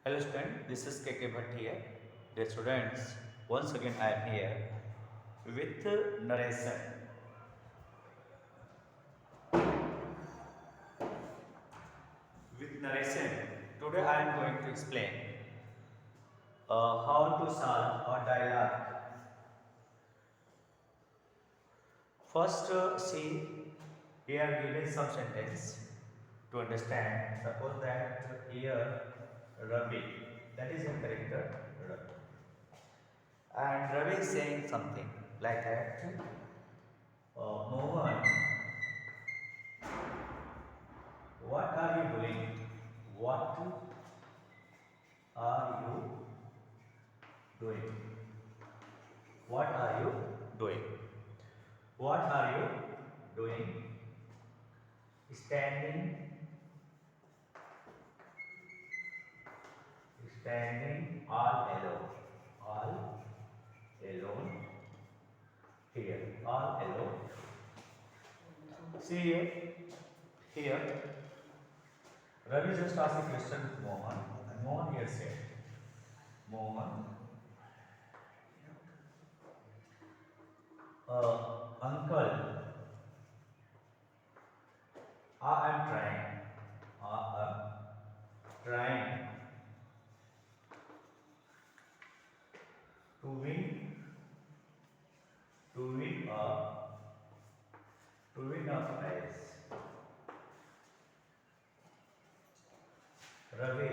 Hello student, this is KK Bhatt here. Dear students, once again I am here with narration. With narration, today I am going to explain how to solve a dialogue. First, see here given some sentence to understand. Suppose that here Ravi, that is a character Ravi, and Ravi is saying something like that. Mohan, what are you doing? What are you doing? What are you doing? What are you doing? Standing, standing all alone. All alone here. All alone. See here. Ravi just asked a question to Mohan, and Mohan here said, Mohan, uncle, I am trying. I am trying to win to win a to win a prize. Ravi,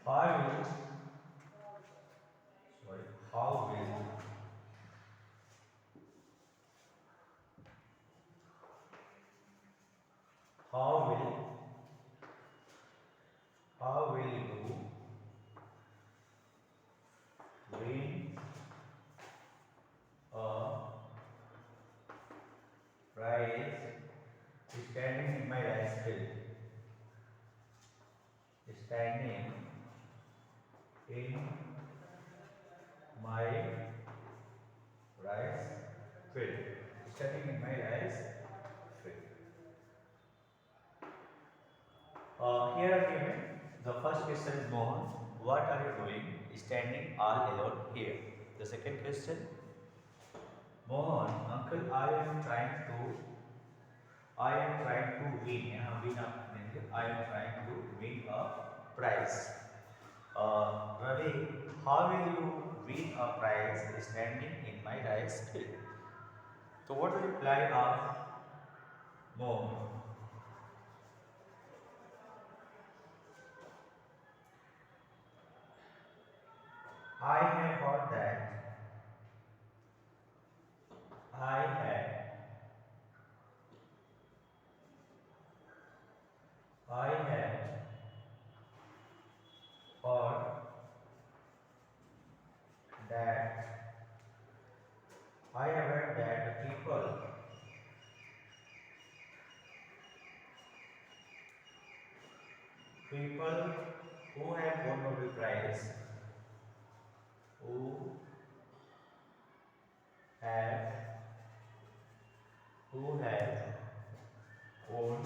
how will sorry how will how will how will you win a prize standing in my rice field? Standing in my rice field. Standing in my rice field. Here are given the first question is Mohan, what are you doing standing all alone here? The second question, Mohan, uncle, I am trying to win. Win a I am trying to win a prize. Ravi, how will you win a prize standing in my rice field? So what is the reply of Mohan? I have heard that. I have. I have heard that. I have heard that people who have won Nobel Prize, who have who have won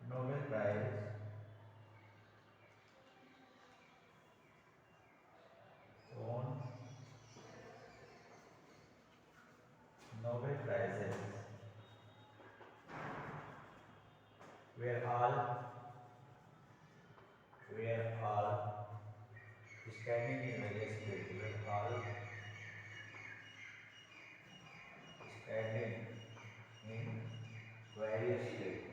Nobel Prize won Nobel Prizes were all standing in various fields. Were all standing in various fields.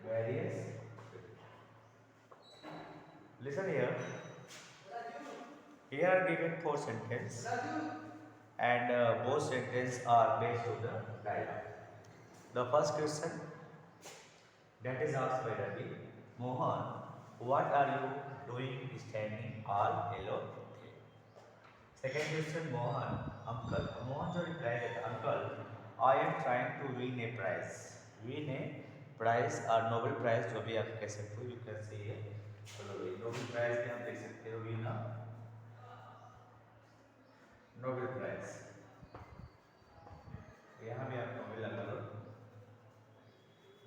Various fields. Listen here. Here are given four sentences, and both sentences are based on the dialogue. The first question that is asked by Ravi, Mohan, what are you doing standing all alone? Second question, Mohan, uncle. Mohan जो reply that uncle, I am trying to win a prize. Win a prize or Nobel Prize जो भी आप कह सकते हो, you can say it. चलो भाई Nobel Prize में आप देख सकते हो win a Nobel Prize. यहाँ भी आप नोबेल लगा लो,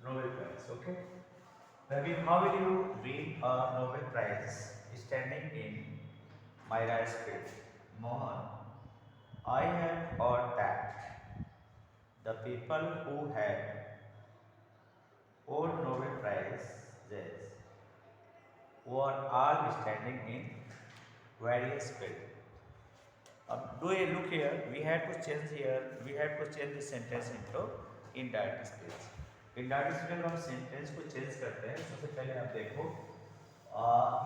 Nobel prize. Okay Ravi, how will you win a Nobel prize standing in Myra street? Mohan, I have heard that the people who have won Nobel Prizes were all standing in various fields. Do you look here? We have to change here. We have to change this sentence into indirect speech. Indirect speech में हम sentence को change करते हैं। सबसे पहले आप देखो,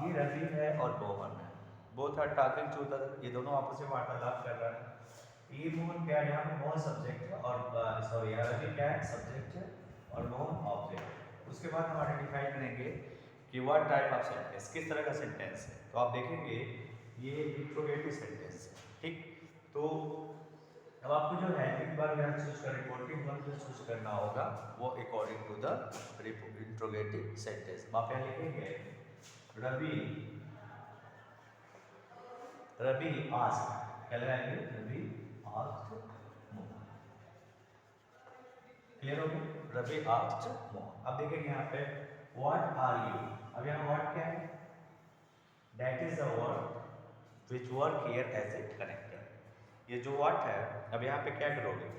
ये रवि है और मोहन है। Both are talking to the, ये दोनों आपस में वार्तालाप कर रहे हैं। ये मोहन क्या है, यहाँ पे मोहन सब्जेक्ट है और सॉरी रवि क्या है, सब्जेक्ट है और मोहन ऑब्जेक्ट है। उसके बाद हम आइडेंटिफाई करेंगे कि व्हाट टाइप ऑफ सेंटेंस, किस तरह का सेंटेंस है। तो आप देखेंगे ये इंट्रोगेटिव सेंटेंस है, ठीक। तो अब आपको जो है एक बार यहाँ चूज कर रिपोर्टिंग वर्ब जो चूज करना होगा वो according to the interrogative sentence. आप यहाँ लिखेंगे रवि, रवि आस्क्ड, क्या लगाएंगे, रवि आस्क्ड मोहन। क्लियर हो गया, रवि आस्क्ड मोहन। अब देखेंगे यहाँ पे व्हाट आर यू। अब यहाँ व्हाट क्या है, that is the word which work here as a connector। ये जो what है, अब यहाँ पे क्या करोगे,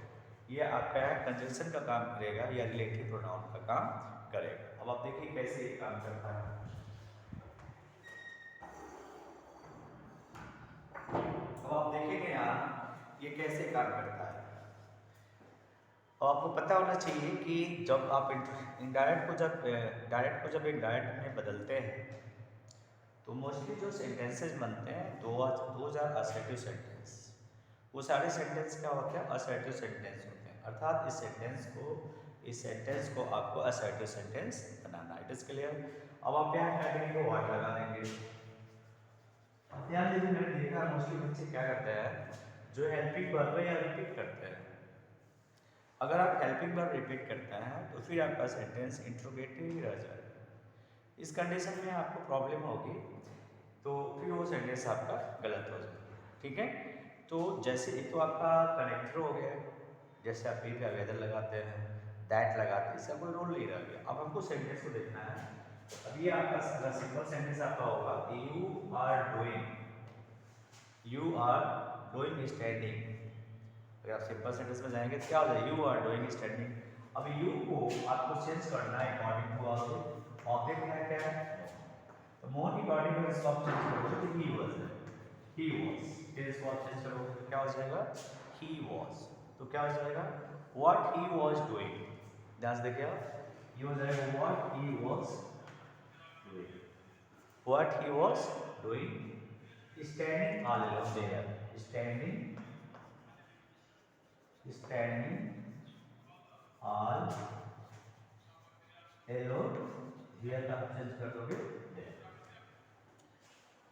ये आपका कंजंक्शन का काम करेगा या रिलेटिव प्रोनाउन का काम करेगा। अब आप देखिए कैसे ये काम करता है। अब आप देखेंगे यहाँ ये कैसे काम करता है। अब आपको पता होना चाहिए कि जब आप इनडायरेक्ट को जब डायरेक्ट को जब इनडायरेक्ट में बदलते हैं तो मोस्टली जो सेंटेंसेस बनते हैं दो आर असर्टिव सेंटेंस। वो सारे सेंटेंस क्या होते हैं, असर्टिव सेंटेंस होते हैं। अर्थात इस सेंटेंस को आपको असर्टिव सेंटेंस बनाना है। It is clear. अब आप यहाँ क्या करेंगे, व्हाट लगा देंगे। अब ध्यान दीजिए, मैंने देखा मोस्टली बच्चे क्या करते हैं, जो हेल्पिंग वर्ब है या रिपीट करते हैं। अगर आप हेल्पिंग वर्ब रिपीट करते हैं तो फिर आपका सेंटेंस इंट्रोगेटिव ही रह जाएगा। इस कंडीशन में आपको प्रॉब्लम होगी, तो फिर वो सेंटेंस आपका गलत हो जाएगा, ठीक है। तो जैसे एक तो आपका कनेक्टर हो गया, जैसे आप बी पे वेदर लगाते हैं, दैट लगाते हैं, इसका कोई रोल नहीं रह गया। अब हमको सेंटेंस को देखना है। अब ये आपका सिंपल सेंटेंस आपका होगा, यू आर डूइंग स्टैंडिंग। अगर आप सिंपल सेंटेंस में जाएंगे तो क्या हो जाएगा, यू आर डूइंग स्टैंडिंग। अब यू को आपको चेंज करना है अकॉर्डिंग टू ऑब्जेक्ट। ऑब्जेक्ट है क्या है, तो मोर की बॉडी में इसको आप चेंज करोगे तो ही वाज। फिर इसको आप चेंज करोगे तो क्या हो जाएगा, ही वाज। तो क्या हो जाएगा, व्हाट ही वाज डूइंग। ध्यान से देखिए, ये हो जाएगा what he was doing, what he was doing standing all along there, standing all along there का चेंज कर दोगे।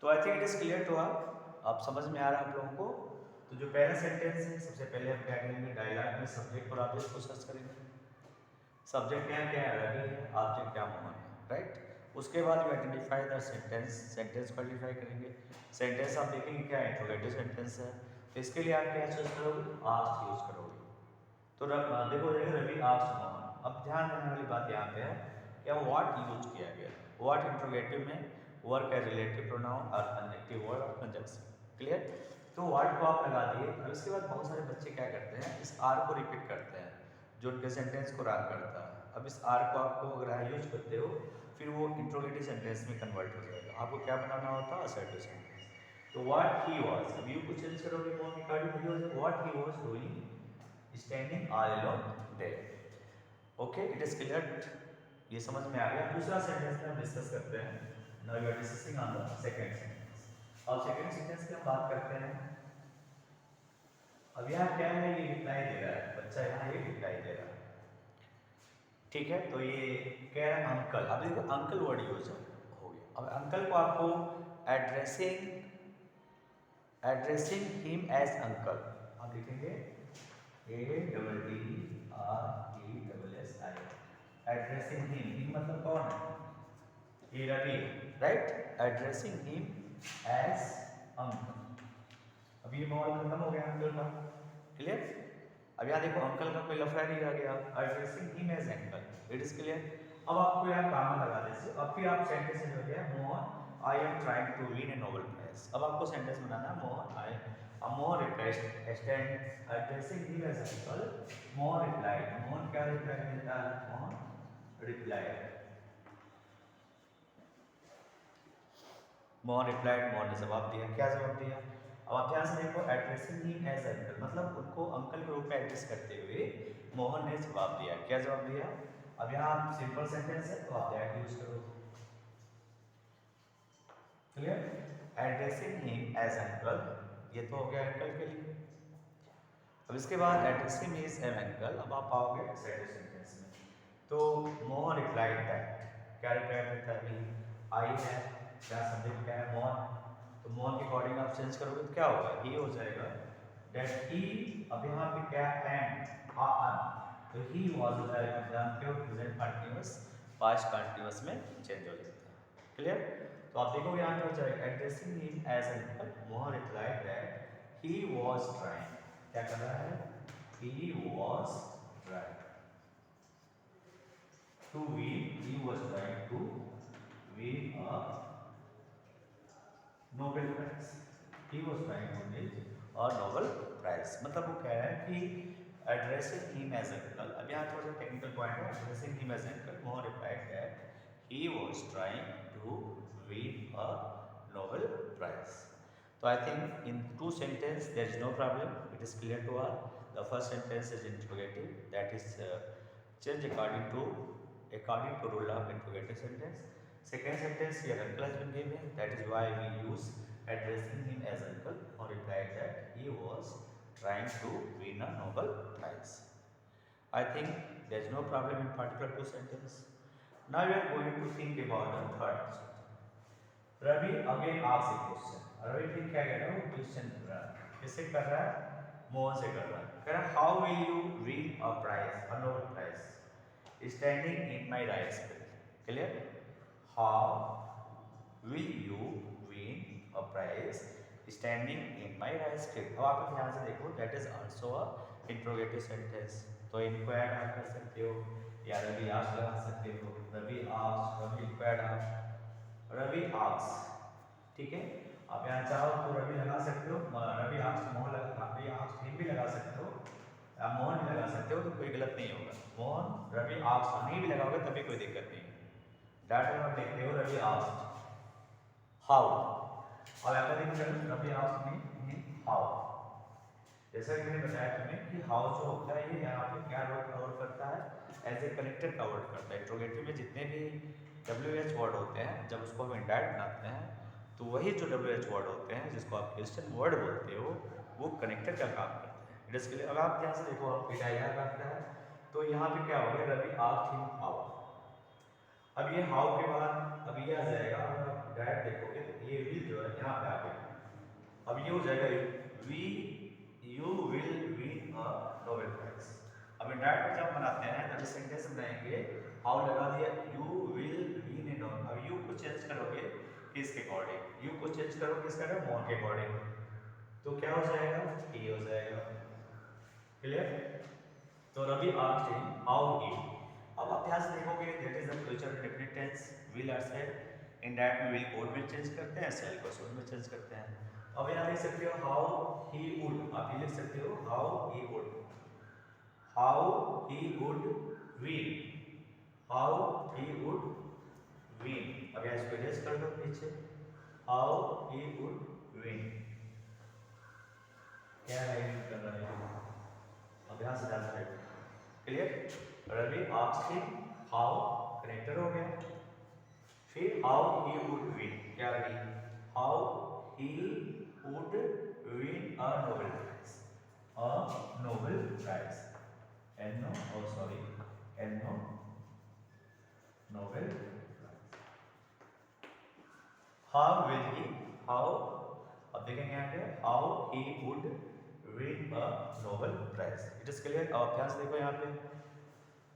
तो I think it is clear to आप समझ में आ रहा है आप लोगों को। तो जो पहला सेंटेंस है, सबसे पहले हम क्या करेंगे, डायलॉग में सब्जेक्ट और ऑब्जेक्ट को सर्च करेंगे। सब्जेक्ट यहाँ क्या है, रवि है, ऑब्जेक्ट क्या मोहन है, राइट। उसके बाद वी आइडेंटिफाई द सेंटेंस को आइडेंटिफाई करेंगे। सेंटेंस आप देखेंगे क्या इंट्रोगेटिव सेंटेंस है, तो इसके लिए आप क्या चूज करोगे, आस्क्ड यूज करोगे। तो देखो रवि आस्क्ड मोहन। अब ध्यान देने वाली बात यहाँ पे है, क्या व्हाट यूज किया गया। व्हाट इंट्रोगेटिव में वर्क है रिलेटिव प्रोनाउन और कनेक्टिव वर्ड और कंजंक्शन। क्लियर। तो व्हाट को आप लगा दिए। अब इसके बाद बहुत सारे बच्चे क्या करते हैं, इस आर को रिपीट करते हैं जो उनके सेंटेंस को रन करता है। अब इस आर को आपको अगर यूज करते हो फिर वो इंट्रोगेटिव सेंटेंस में कन्वर्ट हो जाएगा। आपको क्या बनाना होता है, असर्टिव सेंटेंस। तो व्हाट ही वाज, अब यू को चेंज करोगे मोर की कार्ड, what he was doing standing all along there. Okay, it is clear. ये समझ में आ गया। दूसरा सेंटेंस में हम डिस्कस करते हैं। Now we are discussing on the second sentence. और सेकंड सेंटेंस की हम बात करते हैं। अब यहाँ क्या है, ये रिप्लाई दे रहा है बच्चा, यहाँ ये रिप्लाई दे रहा है, ठीक है। तो ये कह रहा है अंकल। अब देखो अंकल वर्ड यूज हो गया। अब अंकल को आपको एड्रेसिंग हिम एज अंकल आप लिखेंगे ADDRESSI, एड्रेसिंग हिम मतलब कौन है, ये Ravi, right. Addressing him as uncle. अब ये मॉल खत्म हो गया अंकल का, क्लियर। अब यहाँ देखो अंकल का कोई लफड़ा नहीं रह गया, addressing him as uncle, it is clear. अब आपको यहाँ काम लगा दीजिए, अब फिर आप सेंटेंस हो गया Mohan I am trying to win a Nobel prize. अब आपको सेंटेंस बनाना Mohan reply stand addressing him as uncle, Mohan reply, Mohan क्या रिप्लाई देता है, मोहन रिप्लाई, मोहन रिप्लाइड, मोहन ने जवाब दिया। क्या जवाब दिया? अब आप ध्यान से देखो, एड्रेसिंग हिम एज अंकल मतलब उनको अंकल के रूप में एड्रेस करते हुए मोहन ने जवाब दिया। क्या जवाब दिया? अब यहाँ सिंपल सेंटेंस है तो आप दैट यूज करो, clear. Addressing him as uncle, ये तो हो गया अंकल के लिए। अब इसके बाद एड्रेसिंग हिम एज अंकल, अब आप आओगे सेकंड सेंटेंस में। तो मोहन रिप्लाइड दैट, क्या रिप्लाई देता है? आई है, क्या सब्जेक्ट क्या है? मोहन। तो मोहन के अकॉर्डिंग आप चेंज करोगे तो क्या होगा? ही हो जाएगा दैट ही। अब यहाँ पे क्या एम तो ही वाज हो जाएगा, जानते हो प्रेजेंट कंटीन्यूअस पास्ट कंटीन्यूअस में चेंज हो जाता है, क्लियर। तो आप देखोगे यहाँ पे हो जाएगा addressing him as uncle, Mohan replied that he was trying, क्या कर रहा है? He was trying to win, he was trying to win a Nobel Prize. He was trying to win a Nobel Prize. मतलब वो कह रहा है कि addressing him as uncle, अब यहाँ थोड़ा सा टेक्निकल पॉइंट है, addressing him as uncle, Mohan replied that he was trying to win a Nobel Prize. So I think in two sentences there is no problem. It is clear to all. The first sentence is interrogative, that is change according to rule of interrogative sentence. Second sentence here uncle has been given, that is why we use addressing him as uncle, or replied that he was trying to win a Nobel Prize. I think there is no problem in particular two sentences. Now we are going to think about the third question. Ravi again asks a question. Ravi फिर क्या कह रहा है? Question कर रहा है, किससे कर रहा है? मोहन से कर रहा है। कह रहा है how will you win a prize, a Nobel Prize, standing in my rice field, clear? How will you win a prize standing in my rice field? अब आप ध्यान से देखो, that is also a interrogative sentence. तो inquired आप कर सकते हो या रवि आस्क लगा सकते हो, रवि आस्क, रवि inquired आप, रवि आस्क, ठीक है। आप यहाँ चाहो तो रवि लगा सकते हो, रवि आस्क मोहन लगा, रवि आस्क हिम भी लगा सकते हो, आप मोहन भी लगा सकते हो, तो कोई गलत नहीं होगा। मोहन रवि आस्क नहीं भी लगाओगे तभी कोई दिक्कत नहीं है। दैट आप देखते हो रवि आस्क हाउ, और यहाँ पर देखो रवि आस्क मीन हाउ। जैसा कि मैंने बताया तुम्हें कि हाउ जो होता है ये यहाँ पे क्या वर्ड कवर करता है? एज ए कनेक्टर का वर्ड करता है। इंट्रोगेटिव में जितने भी WH वर्ड होते हैं, जब उसको हम इंडायरेक्ट बनाते हैं तो वही जो WH वर्ड होते हैं जिसको आप क्वेश्चन वर्ड बोलते हो, वो कनेक्टर का काम करते हैं। इसके लिए अब आप ध्यान से देखो, आप डायलॉग करता है तो यहाँ पे क्या हो गया? Ravi asked him how. अब ये हाउ के बाद अब ये आ जाएगा, अगर आप डायरेक्ट देखोगे तो ये विल जो है यहाँ पे आ गया। अब ये हो जाएगा you will win a Nobel prize. अब डायरेक्ट जब बनाते हैं तब सेंटेंस बनाएंगे, हाउ लगा दिया, you will win a Nobel. अब यू को चेंज करोगे किसके अकॉर्डिंग? यू को चेंज करोगे किसका? मोहन के अकॉर्डिंग, तो क्या हो जाएगा? ही हो जाएगा, क्लियर। तो Ravi asked him how he. अब आप ध्यान से देखोगे, that is the future definite tense, will or shall. In that में विल कोड में चेंज करते हैं, सेल को शुड में चेंज करते हैं। अब यहाँ देख सकते हो हाउ ही वुड, आप ये लिख सकते हो how he would, how he would win, how he would win. अब यहाँ इसको इरेज कर दो पीछे, हाउ ही वुड विन, क्या राइट कर रहा है? अब यहाँ से ध्यान से देखो, clear. Ravi asked him how, connector हो गया। फिर हाउ ही वुड विन, क्या win? How he would win a Nobel prize, a Nobel prize, a no oh sorry a no Nobel prize. How will he, how, अब देखेंगे यहाँ पे how he would win a Nobel prize, it is clear. अब ध्यान से देखो यहाँ पे,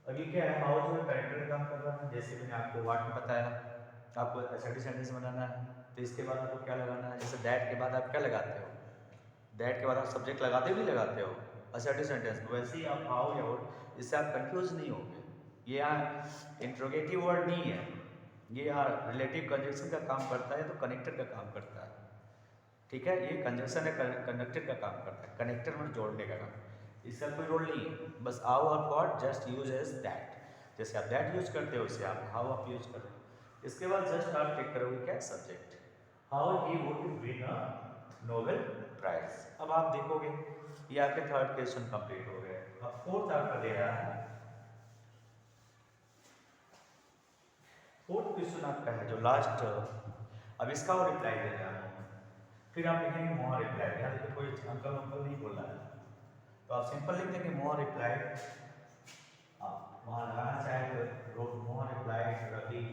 अब ये क्या है? हाउ जो है कैरेक्टर का काम कर रहा है, जैसे मैंने आपको व्हाट में बताया, आपको एसर्टिव सेंटेंस बनाना है तो इसके बाद आपको क्या लगाना है? जैसे दैट के बाद आप क्या लगाते हो? दैट के बाद आप सब्जेक्ट लगाते हो नहीं लगाते हो? असर्टिव सेंटेंस, वैसे ही आप हाउ या व्हाट, इससे आप कंफ्यूज नहीं होंगे। ये यहाँ इंट्रोगेटिव वर्ड नहीं है, ये यहाँ रिलेटिव कंजक्शन का काम करता है, तो कनेक्टर का काम करता है। ठीक है, ये कंजक्शन है, कंडक्टर का काम करता है, कनेक्टर में जोड़ने का काम, इसका कोई रोल नहीं है। बस हाउ और what just use as that, जैसे आप दैट यूज करते हो वैसे आप हाउ आप यूज कर रहे हो। इसके बाद जस्ट आप टेक करोगे क्या, subject, how he would win a Nobel prize. अब आप देखोगे ये आपके थर्ड क्वेश्चन कंप्लीट हो गए। अब फोर्थ आपका दे रहा है, फोर्थ क्वेश्चन आपका है जो लास्ट, अब इसका और रिप्लाई दे रहा है, फिर आप लिखेंगे मोहर रिप्लाई। यहाँ देखिए कोई अंकल अंकल नहीं बोल रहा है, तो आप सिंपल लिख देंगे मोहर रिप्लाई, आप वहाँ लगाना चाहे तो रोट मोहर रिप्लाई रवि